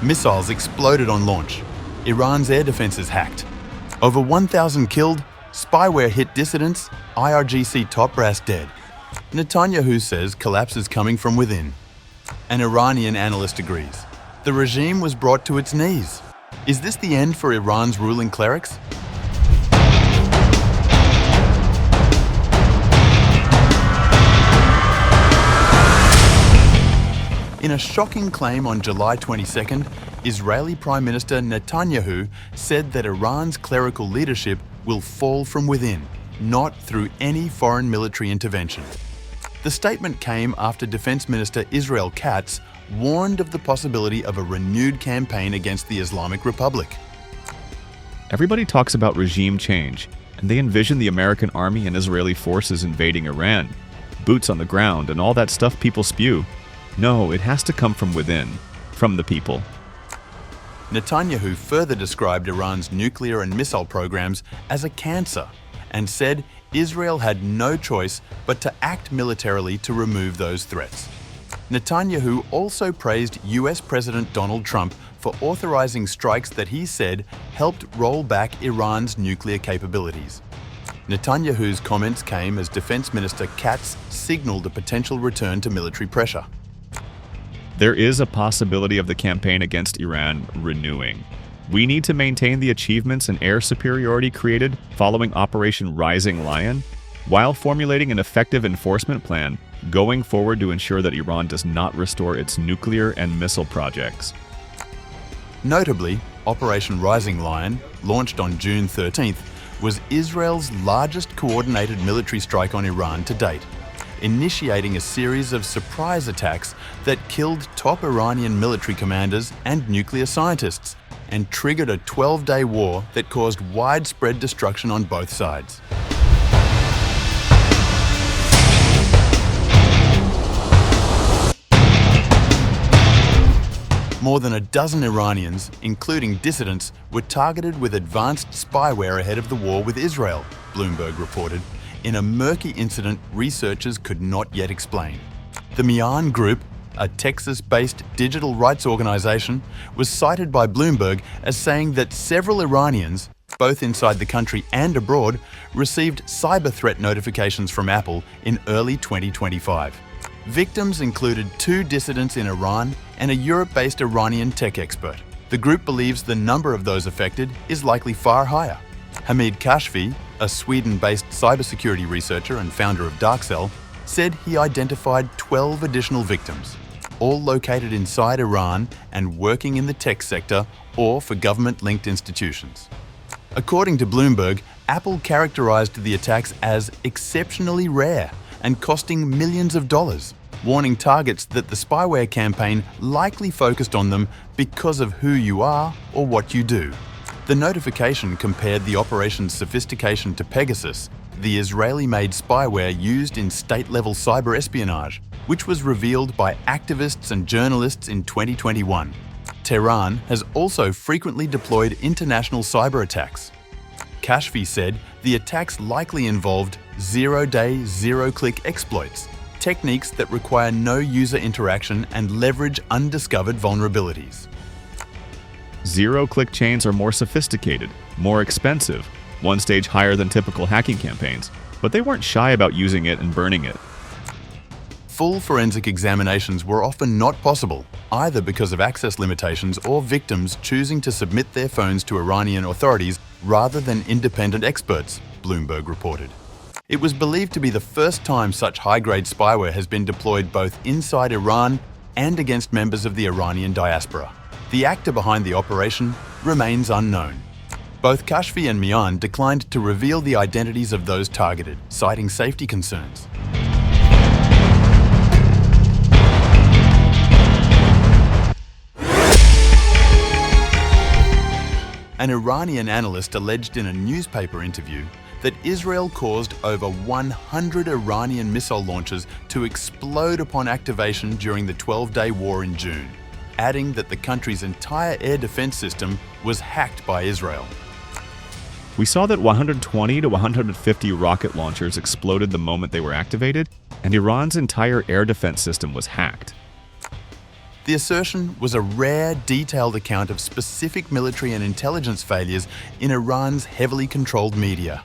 Missiles exploded on launch. Iran's air defenses hacked. Over 1,000 killed, spyware hit dissidents, IRGC top brass dead. Netanyahu says collapse is coming from within. An Iranian analyst agrees. The regime was brought to its knees. Is this the end for Iran's ruling clerics? In a shocking claim on July 22nd, Israeli Prime Minister Netanyahu said that Iran's clerical leadership will fall from within, not through any foreign military intervention. The statement came after Defense Minister Israel Katz warned of the possibility of a renewed campaign against the Islamic Republic. Everybody talks about regime change, and they envision the American army and Israeli forces invading Iran, boots on the ground, and all that stuff people spew. No, it has to come from within, from the people. Netanyahu further described Iran's nuclear and missile programs as a cancer and said Israel had no choice but to act militarily to remove those threats. Netanyahu also praised US President Donald Trump for authorizing strikes that he said helped roll back Iran's nuclear capabilities. Netanyahu's comments came as Defense Minister Katz signaled a potential return to military pressure. There is a possibility of the campaign against Iran renewing. We need to maintain the achievements and air superiority created following Operation Rising Lion, while formulating an effective enforcement plan going forward to ensure that Iran does not restore its nuclear and missile projects. Notably, Operation Rising Lion, launched on June 13th, was Israel's largest coordinated military strike on Iran to date, initiating a series of surprise attacks that killed top Iranian military commanders and nuclear scientists, and triggered a 12-day war that caused widespread destruction on both sides. More than a dozen Iranians, including dissidents, were targeted with advanced spyware ahead of the war with Israel, Bloomberg reported, in a murky incident researchers could not yet explain. The Mian Group, a Texas-based digital rights organization, was cited by Bloomberg as saying that several Iranians, both inside the country and abroad, received cyber threat notifications from Apple in early 2025. Victims included 2 dissidents in Iran and a Europe-based Iranian tech expert. The group believes the number of those affected is likely far higher. Hamid Kashfi, a Sweden-based cybersecurity researcher and founder of Darkcell, said he identified 12 additional victims, all located inside Iran and working in the tech sector or for government-linked institutions. According to Bloomberg, Apple characterized the attacks as exceptionally rare and costing millions of dollars, warning targets that the spyware campaign likely focused on them because of who you are or what you do. The notification compared the operation's sophistication to Pegasus, the Israeli-made spyware used in state-level cyber espionage, which was revealed by activists and journalists in 2021. Tehran has also frequently deployed international cyberattacks. Kashfi said the attacks likely involved zero-day, zero-click exploits, techniques that require no user interaction and leverage undiscovered vulnerabilities. Zero-click chains are more sophisticated, more expensive, one stage higher than typical hacking campaigns, but they weren't shy about using it and burning it. Full forensic examinations were often not possible, either because of access limitations or victims choosing to submit their phones to Iranian authorities rather than independent experts, Bloomberg reported. It was believed to be the first time such high-grade spyware has been deployed both inside Iran and against members of the Iranian diaspora. The actor behind the operation remains unknown. Both Kashfi and Mian declined to reveal the identities of those targeted, citing safety concerns. An Iranian analyst alleged in a newspaper interview that Israel caused over 100 Iranian missile launches to explode upon activation during the 12-day war in June, adding that the country's entire air defense system was hacked by Israel. We saw that 120 to 150 rocket launchers exploded the moment they were activated, and Iran's entire air defense system was hacked. The assertion was a rare, detailed account of specific military and intelligence failures in Iran's heavily controlled media.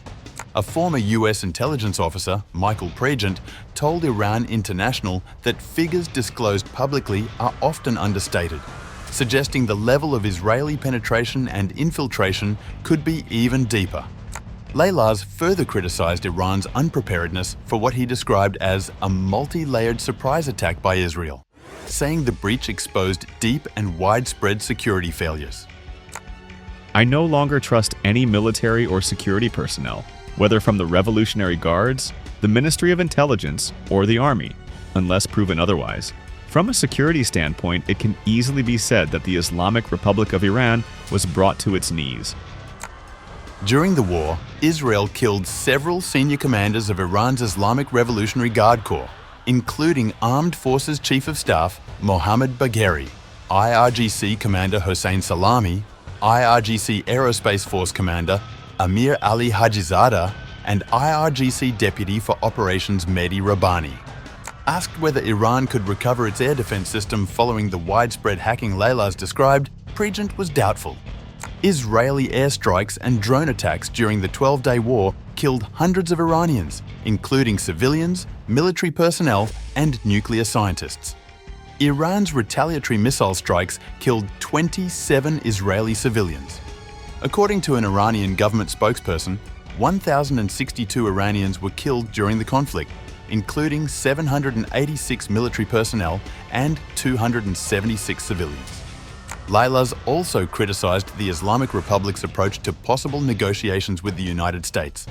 A former US intelligence officer, Michael Pregent, told Iran International that figures disclosed publicly are often understated, suggesting the level of Israeli penetration and infiltration could be even deeper. Laylaz further criticized Iran's unpreparedness for what he described as a multi-layered surprise attack by Israel, saying the breach exposed deep and widespread security failures. I no longer trust any military or security personnel, whether from the Revolutionary Guards, the Ministry of Intelligence, or the Army, unless proven otherwise. From a security standpoint, it can easily be said that the Islamic Republic of Iran was brought to its knees. During the war, Israel killed several senior commanders of Iran's Islamic Revolutionary Guard Corps, including Armed Forces Chief of Staff Mohammad Bagheri, IRGC Commander Hossein Salami, IRGC Aerospace Force Commander Amir Ali Hajizadeh, and IRGC Deputy for Operations Mehdi Rabbani. Asked whether Iran could recover its air defense system following the widespread hacking Laylaz described, Pregent was doubtful. Israeli airstrikes and drone attacks during the 12-day war killed hundreds of Iranians, including civilians, military personnel, and nuclear scientists. Iran's retaliatory missile strikes killed 27 Israeli civilians. According to an Iranian government spokesperson, 1,062 Iranians were killed during the conflict, including 786 military personnel and 276 civilians. Laylaz also criticized the Islamic Republic's approach to possible negotiations with the United States,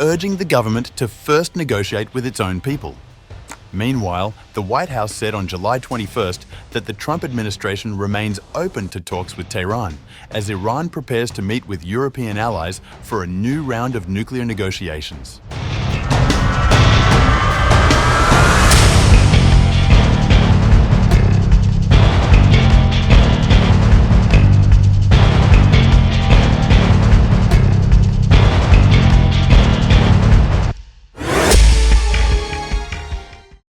urging the government to first negotiate with its own people. Meanwhile, the White House said on July 21st that the Trump administration remains open to talks with Tehran as Iran prepares to meet with European allies for a new round of nuclear negotiations.